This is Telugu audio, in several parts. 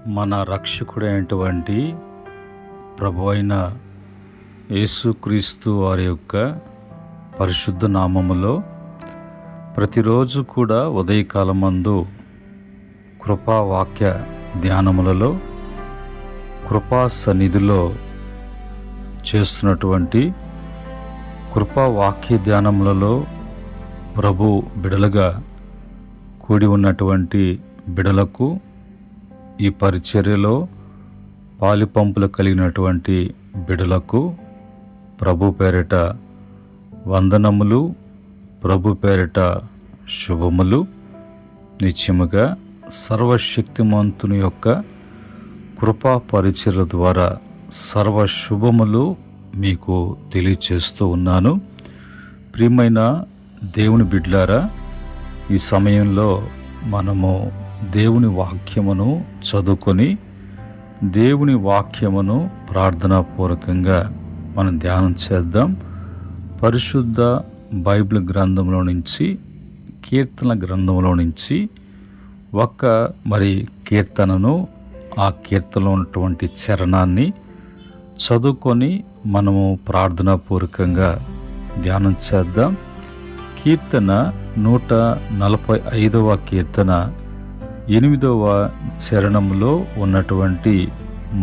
మన రక్షకుడైనటువంటి ప్రభువైన యేసుక్రీస్తు వారి యొక్క పరిశుద్ధ నామములో ప్రతిరోజు కూడా ఉదయకాలమందు కృపావాక్య ధ్యానములలో కృపా సన్నిధిలో చేస్తున్నటువంటి కృపావాక్య ధ్యానములలో ప్రభు బిడలుగా కూడి ఉన్నటువంటి బిడలకు ఈ పరిచర్యలో పాలిపంపులు కలిగినటువంటి బిడలకు ప్రభు పేరిట వందనములు, ప్రభు పేరిట శుభములు. నిత్యముగా సర్వశక్తిమంతుని యొక్క కృపా పరిచర్య ద్వారా సర్వ శుభములు మీకు తెలియచేస్తూ ఉన్నాను. ప్రియమైన దేవుని బిడ్డలారా, ఈ సమయంలో మనము దేవుని వాక్యమును చదువుకొని దేవుని వాక్యమును ప్రార్థనాపూర్వకంగా మనం ధ్యానం చేద్దాం. పరిశుద్ధ బైబిల్ గ్రంథంలో నుంచి, కీర్తన గ్రంథంలో నుంచి ఒక కీర్తనను, ఆ కీర్తనలో ఉన్నటువంటి చరణాన్ని చదువుకొని మనము ప్రార్థనాపూర్వకంగా ధ్యానం చేద్దాం. కీర్తన 145వ కీర్తన 8వ చరణంలో ఉన్నటువంటి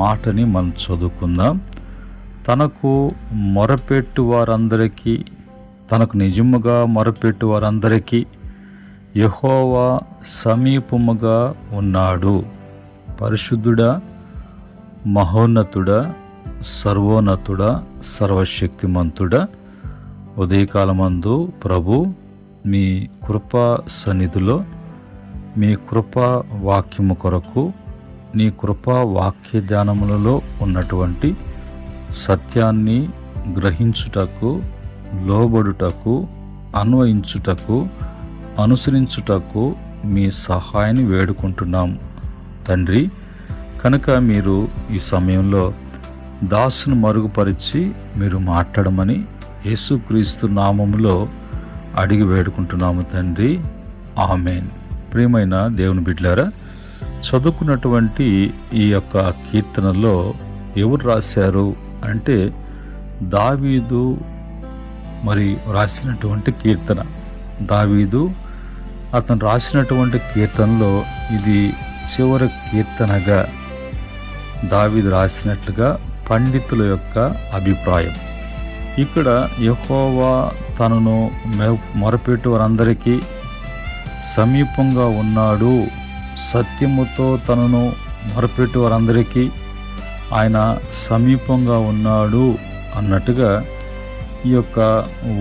మాటని మనం చదువుకుందాం. తనకు మొరపెట్టు వారందరికీ, తనకు నిజముగా మొరపెట్టు వారందరికీ యెహోవా సమీపముగా ఉన్నాడు. పరిశుద్ధుడా, మహోన్నతుడా, సర్వోన్నతుడా, సర్వశక్తిమంతుడా, ఉదయకాలమందు ప్రభు మీ కృపా సన్నిధిలో మీ కృపా వాక్యము కొరకు, నీ కృపా వాక్య ధ్యానములలో ఉన్నటువంటి సత్యాన్ని గ్రహించుటకు, లోబడుటకు, అన్వయించుటకు, అనుసరించుటకు మీ సహాయాన్ని వేడుకుంటున్నాం తండ్రి. కనుక మీరు ఈ సమయంలో దాసును మరుగుపరిచి మీరు మాట్లాడమని యేసుక్రీస్తు నామములో అడిగి వేడుకుంటున్నాము తండ్రి. ఆమేన్. ప్రియమైన దేవుని బిడ్డలారా, చదువుకున్నటువంటి ఈ యొక్క కీర్తనలో ఎవరు రాశారు అంటే దావీదు రాసినటువంటి కీర్తన. దావీదు అతను రాసినటువంటి కీర్తనలో ఇది చివరి కీర్తనగా దావీదు రాసినట్లుగా పండితుల యొక్క అభిప్రాయం. ఇక్కడ యెహోవా తనను మొరపెట్టు వారందరికీ సమీపంగా ఉన్నాడు, సత్యముతో తనను మొరపెట్టు వారందరికీ ఆయన సమీపంగా ఉన్నాడు అన్నట్టుగా ఈ యొక్క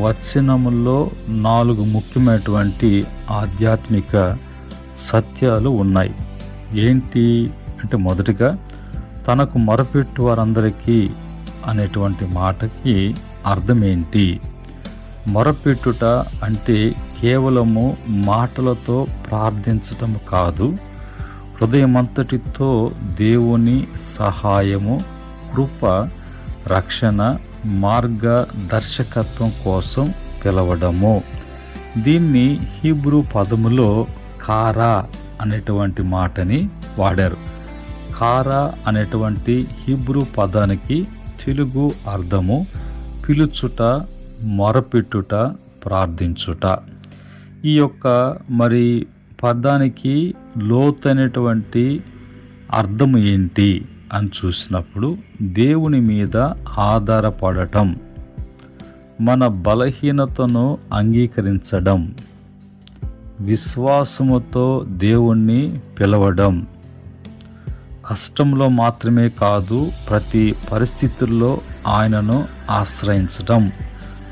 వచనముల్లో 4 ముఖ్యమైనటువంటి ఆధ్యాత్మిక సత్యాలు ఉన్నాయి. ఏంటి అంటే, మొదటిగా తనకు మొరపెట్టు వారందరికీ అనేటువంటి మాటకి అర్థం ఏంటి? మొరపెట్టుట అంటే కేవలము మాటలతో ప్రార్థించటం కాదు, హృదయమంతటితో దేవుని సహాయము, కృప, రక్షణ, మార్గదర్శకత్వం కోసం పిలవడము. దీన్ని హీబ్రూ పదములో కారా అనేటువంటి మాటని వాడారు. కారా అనేటువంటి హీబ్రూ పదానికి తెలుగు అర్థము పిలుచుట, మొరపెట్టుట, ప్రార్థించుట. ఈ యొక్క పదానికి లోతైనటువంటి అర్థము ఏంటి అని చూసినప్పుడు, దేవుని మీద ఆధారపడటం, మన బలహీనతను అంగీకరించడం, విశ్వాసముతో దేవుణ్ణి పిలవడం, కష్టంలో మాత్రమే కాదు ప్రతి పరిస్థితుల్లో ఆయనను ఆశ్రయించడం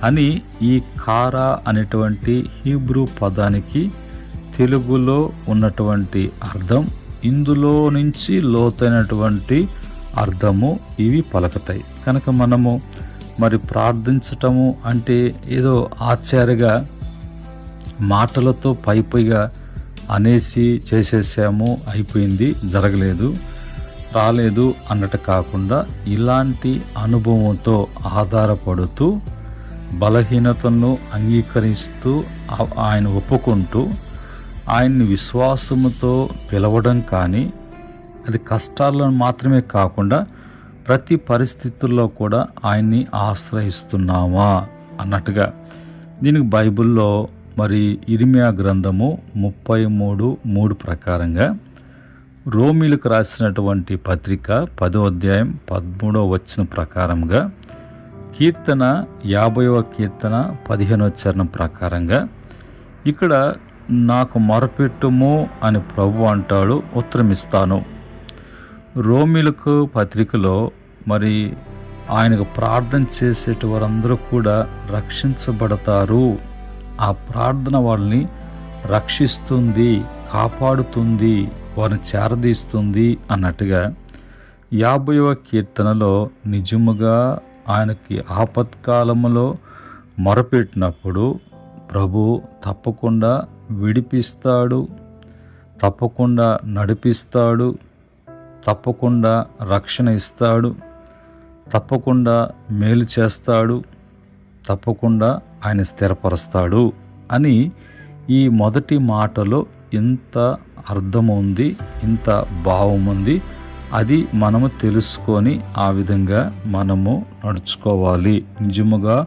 అని ఈ కారా అనేటువంటి హీబ్రూ పదానికి తెలుగులో ఉన్నటువంటి అర్థం, ఇందులో నుంచి లోతైనటువంటి అర్థము ఇవి పలుకుతాయి. కనుక మనము ప్రార్థించటము అంటే ఏదో ఆచార్యగా మాటలతో పైగా అనేసి చేసేసాము, అయిపోయింది, జరగలేదు, రాలేదు అన్నట్టు కాకుండా, ఇలాంటి అనుభవంతో ఆధారపడుతూ బలహీనతను అంగీకరిస్తూ ఆయన ఒప్పుకుంటూ ఆయన్ని విశ్వాసముతో పిలవడం కానీ, అది కష్టాలను మాత్రమే కాకుండా ప్రతి పరిస్థితుల్లో కూడా ఆయన్ని ఆశ్రయిస్తున్నామా అన్నట్టుగా. దీనికి బైబిల్లో మరి ఇర్మియా గ్రంథము 33:3 ప్రకారంగా, రోమీలకు రాసినటువంటి పత్రిక 10వ అధ్యాయం 13వ వచనం ప్రకారంగా, కీర్తన 50వ కీర్తన 15వ చరణం ప్రకారంగా ఇక్కడ నాకు మొరపెట్టుము అని ప్రభు అంటాడు, ఉత్తరమిస్తాను. రోమీలకు పత్రికలో మరి ఆయనకు ప్రార్థన చేసేటి వారందరూ కూడా రక్షించబడతారు. ఆ ప్రార్థన వాళ్ళని రక్షిస్తుంది, కాపాడుతుంది, వారిని చేరదీస్తుంది అన్నట్టుగా 50వ కీర్తనలో నిజముగా ఆయనకి ఆపత్కాలములో మొరపెట్టినప్పుడు ప్రభు తప్పకుండా విడిపిస్తాడు, తప్పకుండా నడిపిస్తాడు, తప్పకుండా రక్షణ ఇస్తాడు, తప్పకుండా మేలు చేస్తాడు, తప్పకుండా ఆయన స్థిరపరుస్తాడు అని ఈ మొదటి మాటలో ఇంత అర్థం ఉంది, ఇంత భావం ఉంది. అది మనము తెలుసుకొని ఆ విధంగా మనము నడుచుకోవాలి. నిజముగా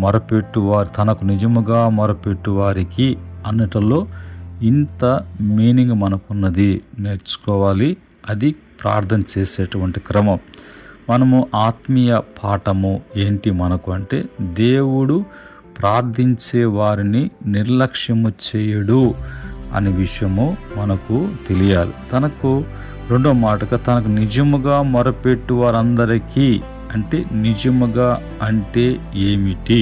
మొరపెట్టువారు, తనకు నిజముగా మొరపెట్టు వారికి అన్నట్లో ఇంత మీనింగ్ మనకున్నది, నేర్చుకోవాలి. అది ప్రార్థన చేసేటువంటి క్రమం. మనము ఆత్మీయ పాఠము ఏంటి మనకు అంటే, దేవుడు ప్రార్థించే వారిని నిర్లక్ష్యము చేయడు అనే విషయము మనకు తెలియాలి. తనకు రెండో మాటగా తనకు నిజముగా మొరపెట్టు వారందరికీ అంటే, నిజముగా అంటే ఏమిటి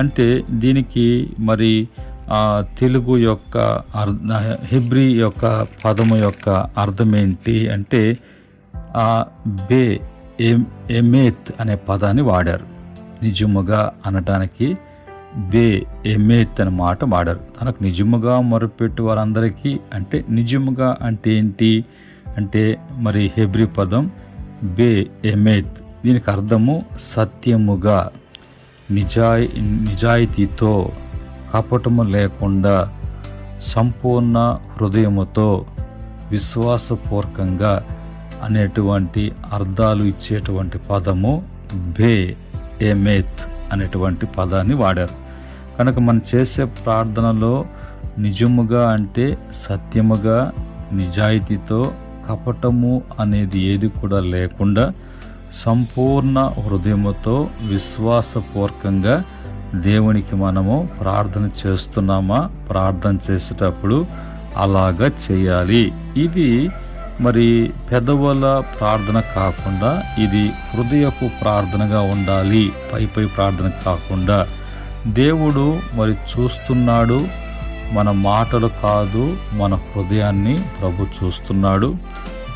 అంటే, దీనికి మరి తెలుగు యొక్క హెబ్రీ యొక్క పదము యొక్క అర్థం ఏంటి అంటే, బే ఎమేత్ అనే పదాన్ని వాడారు. నిజముగా అనటానికి బే ఎమేత్ అనే మాట వాడారు. తనకు నిజముగా మొరపెట్టు వారందరికీ అంటే, నిజముగా అంటే ఏంటి అంటే మరి హెబ్రీ పదం బే ఎమేత్. దీనికి అర్థము సత్యముగా, నిజాయితీతో, కపటము లేకుండా, సంపూర్ణ హృదయముతో, విశ్వాసపూర్వకంగా అనేటువంటి అర్థాలు ఇచ్చేటువంటి పదము బే ఎమేత్ అనేటువంటి పదాన్ని వాడారు. కనుక మనం చేసే ప్రార్థనలో నిజముగా అంటే సత్యముగా, నిజాయితీతో, కపటము అనేది ఏది కూడా లేకుండా సంపూర్ణ హృదయముతో విశ్వాసపూర్వకంగా దేవునికి మనము ప్రార్థన చేస్తున్నామా, ప్రార్థన చేసేటప్పుడు అలాగా చేయాలి. ఇది మరి పెదవుల ప్రార్థన కాకుండా ఇది హృదయపు ప్రార్థనగా ఉండాలి. పై ప్రార్థన కాకుండా దేవుడు మరి చూస్తున్నాడు, మన మాటలు కాదు మన హృదయాన్ని ప్రభు చూస్తున్నాడు.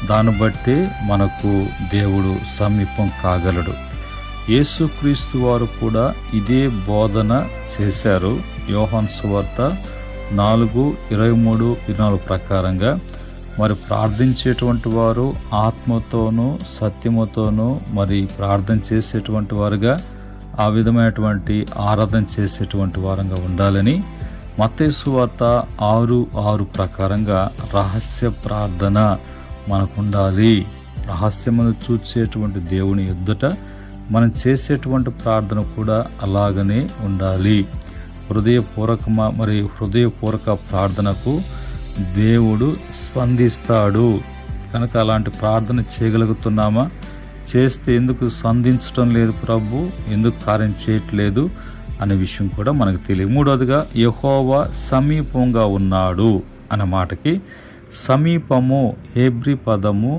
దాన్ని బట్టి మనకు దేవుడు సమీపం కాగలడు. యేసుక్రీస్తు వారు కూడా ఇదే బోధన చేశారు. యోహాను సువార్త 4:23-24 ప్రకారంగా మరి ప్రార్థించేటువంటి వారు ఆత్మతోనూ సత్యముతోనూ మరి ప్రార్థన చేసేటువంటి వారుగా, ఆ విధమైనటువంటి ఆరాధన చేసేటువంటి వారంగా ఉండాలని, మత్తయి సువార్త 6:6 ప్రకారంగా రహస్య ప్రార్థన మనకు ఉండాలి. రహస్యమును చూచేటువంటి దేవుని ఎదుట మనం చేసేటువంటి ప్రార్థన కూడా అలాగనే ఉండాలి. హృదయపూర్వక ప్రార్థనకు దేవుడు స్పందిస్తాడు. కనుక అలాంటి ప్రార్థన చేయగలుగుతున్నామా? చేస్తే ఎందుకు స్పందించడం లేదు ప్రభు, ఎందుకు కార్యం చేయట్లేదు అనే విషయం కూడా మనకు తెలియదు. మూడవదిగా యెహోవా సమీపంగా ఉన్నాడు అనే మాటకి సమీపము హెబ్రీ పదము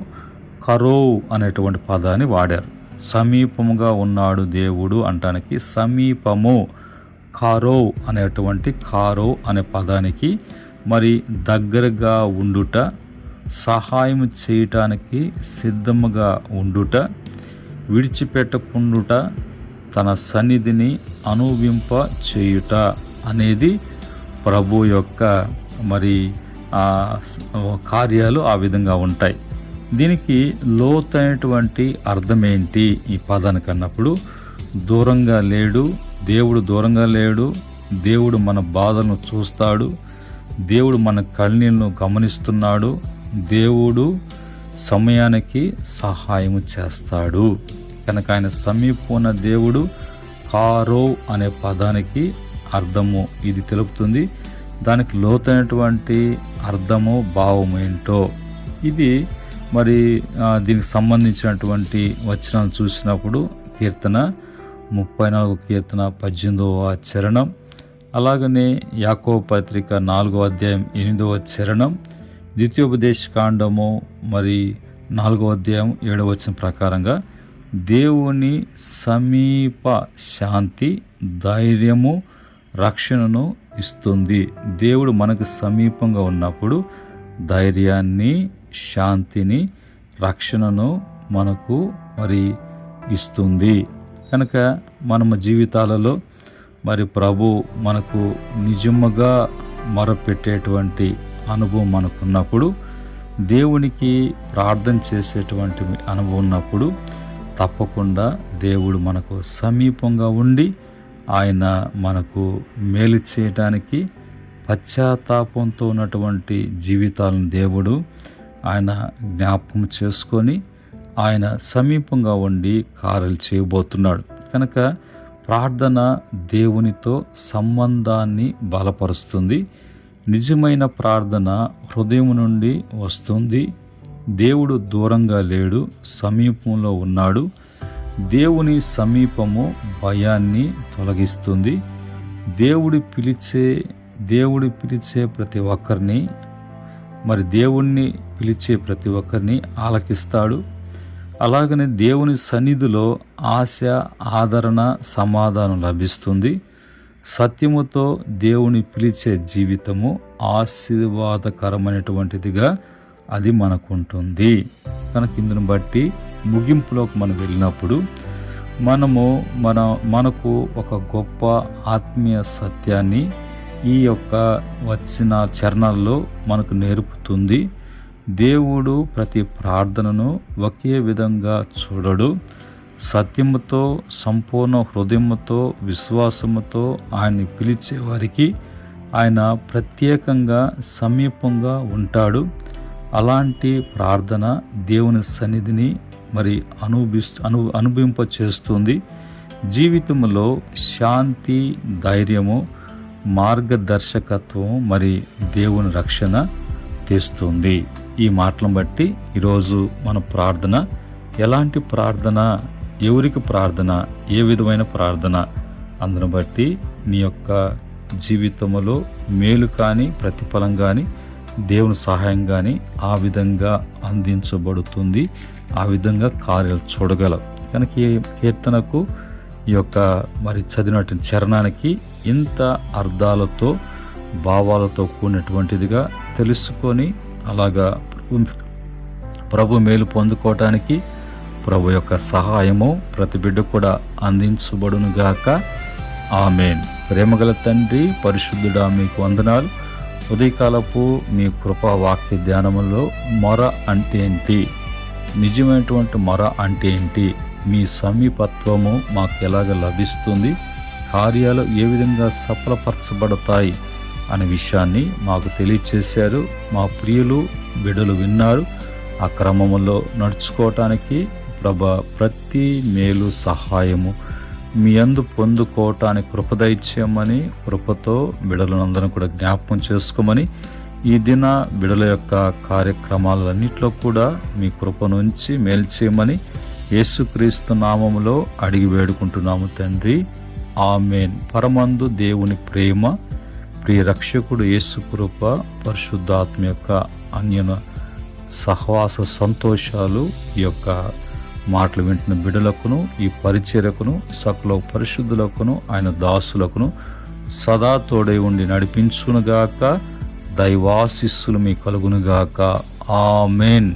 కరోవ్ అనేటువంటి పదాన్ని వాడారు. సమీపముగా ఉన్నాడు దేవుడు అంటానికి సమీపము కారోవ్ అనేటువంటి కారోవ్ అనే పదానికి మరి దగ్గరగా ఉండుట, సహాయం చేయటానికి సిద్ధముగా ఉండుట, విడిచిపెట్టకుండుట, తన సన్నిధిని అనువింప చేయుట అనేది ప్రభు యొక్క మరి కార్యాలు ఆ విధంగా ఉంటాయి. దీనికి లోతైనటువంటి అర్థం ఏంటి ఈ పదానికి అన్నప్పుడు, దూరంగా లేడు, దేవుడు దూరంగా లేడు, దేవుడు మన బాధలను చూస్తాడు, దేవుడు మన కన్నీళ్లను గమనిస్తున్నాడు, దేవుడు సమయానికి సహాయము చేస్తాడు. కనుక ఆయన సమీపమున్న దేవుడు. కారో అనే పదానికి అర్థము ఇది తెలుపుతుంది. దానికి లోతైనటువంటి అర్థము, భావం ఏంటో ఇది మరి దీనికి సంబంధించినటువంటి వచనాలు చూసినప్పుడు కీర్తన 34 కీర్తన 18వ చరణం, అలాగనే యాకోబు పత్రిక 4వ అధ్యాయం 8వ చరణం, ద్వితీయోపదేశ కాండము మరి 4వ అధ్యాయం 7వ వచనం ప్రకారంగా దేవుని సమీప శాంతి, ధైర్యము, రక్షణను ఇస్తుంది. దేవుడు మనకు సమీపంగా ఉన్నప్పుడు ధైర్యాన్ని, శాంతిని, రక్షణను మనకు మరి ఇస్తుంది. కనుక మన జీవితాలలో మరి ప్రభు మనకు నిజముగా మొరపెట్టేటువంటి అనుభవం మనకున్నప్పుడు, దేవునికి ప్రార్థన చేసేటువంటి అనుభవం ఉన్నప్పుడు తప్పకుండా దేవుడు మనకు సమీపంగా ఉండి ఆయన మనకు మేలు చేయడానికి, పశ్చాత్తాపంతో ఉన్నటువంటి జీవితాలను దేవుడు ఆయన జ్ఞాపకం చేసుకొని ఆయన సమీపంగా ఉండి కార్యాలు చేయబోతున్నాడు. కనుక ప్రార్థన దేవునితో సంబంధాన్ని బలపరుస్తుంది. నిజమైన ప్రార్థన హృదయం నుండి వస్తుంది. దేవుడు దూరంగా లేడు, సమీపంలో ఉన్నాడు. దేవుని సమీపము భయాన్ని తొలగిస్తుంది. దేవుడు పిలిచే ప్రతి ఒక్కరిని మరి దేవుణ్ణి పిలిచే ప్రతి ఒక్కరిని ఆలకిస్తాడు. అలాగనే దేవుని సన్నిధిలో ఆశ, ఆదరణ, సమాధానం లభిస్తుంది. సత్యముతో దేవుని పిలిచే జీవితము ఆశీర్వాదకరమైనటువంటిదిగా అది మనకుంటుంది. కనుక ఇందును బట్టి ముగింపులోకి మనం వెళ్ళినప్పుడు మనకు ఒక గొప్ప ఆత్మీయ సత్యాన్ని ఈ యొక్క వచ్చిన చరణాల్లో మనకు నేర్పుతుంది. దేవుడు ప్రతి ప్రార్థనను ఒకే విధంగా చూడడు. సత్యముతో, సంపూర్ణ హృదయముతో, విశ్వాసముతో ఆయన్ని పిలిచే వారికి ఆయన ప్రత్యేకంగా సమీపంగా ఉంటాడు. అలాంటి ప్రార్థన దేవుని సన్నిధిని మరి అనుభవింప చేస్తుంది. జీవితంలో శాంతి, ధైర్యము, మార్గదర్శకత్వం మరి దేవుని రక్షణ తెస్తుంది. ఈ మాటలను బట్టి ఈరోజు మన ప్రార్థన ఎలాంటి ప్రార్థన, ఎవరికి ప్రార్థన, ఏ విధమైన ప్రార్థన అందును బట్టి నీ యొక్క జీవితంలో మేలు కానీ, ప్రతిఫలం కానీ, దేవుని సహాయం కానీ ఆ విధంగా అందించబడుతుంది. ఆ విధంగా కార్యాలు చూడగలవు. కనుక ఈ కీర్తనకు ఈ యొక్క మరి చదివినటువంటి చరణానికి ఇంత అర్థాలతో, భావాలతో కూడినటువంటిదిగా తెలుసుకొని అలాగా ప్రభు మేలు పొందుకోవటానికి ప్రభు యొక్క సహాయము ప్రతి బిడ్డ కూడా అందించబడునుగాక. ఆమేన్. ప్రేమగల తండ్రి, పరిశుద్ధుడా, మీకు వందనాలు. ఉదయకాలపు మీ కృపా వాక్య ధ్యానములో మొర అంటే ఏంటి, నిజమైనటువంటి మొర అంటే ఏంటి, మీ సమీపత్వము మాకు ఎలాగ లభిస్తుంది, కార్యాలు ఏ విధంగా సఫలపరచబడతాయి అనే విషయాన్ని మాకు తెలియచేశారు. మా ప్రియులు బిడ్డలు విన్నారు. ఆ క్రమంలో నడుచుకోవటానికి ప్రభా ప్రతి మేలు, సహాయము మీ యందు పొందుకోవటానికి కృపదైత్యమని, కృపతో బిడలందరూ కూడా జ్ఞాపకం చేసుకోమని, ఈ దిన బిడల యొక్క కార్యక్రమాలన్నింటిలో కూడా మీ కృప నుంచి మేల్చేయమని యేసుక్రీస్తు నామములో అడిగి వేడుకుంటున్నాము తండ్రి. ఆమేన్. పరమందు దేవుని ప్రేమ, ప్రియ రక్షకుడు యేసు కృప, పరిశుద్ధాత్మ యొక్క అన్యన సహవాస సంతోషాలు ఈ యొక్క మాటలు వింటున్న బిడలకును, ఈ పరిచర్యకును, సకల పరిశుద్ధులకును, ఆయన దాసులకును సదా తోడై ఉండి నడిపించునుగాక. దైవాశిస్సులు మీ కలుగునుగాక. ఆమేన్.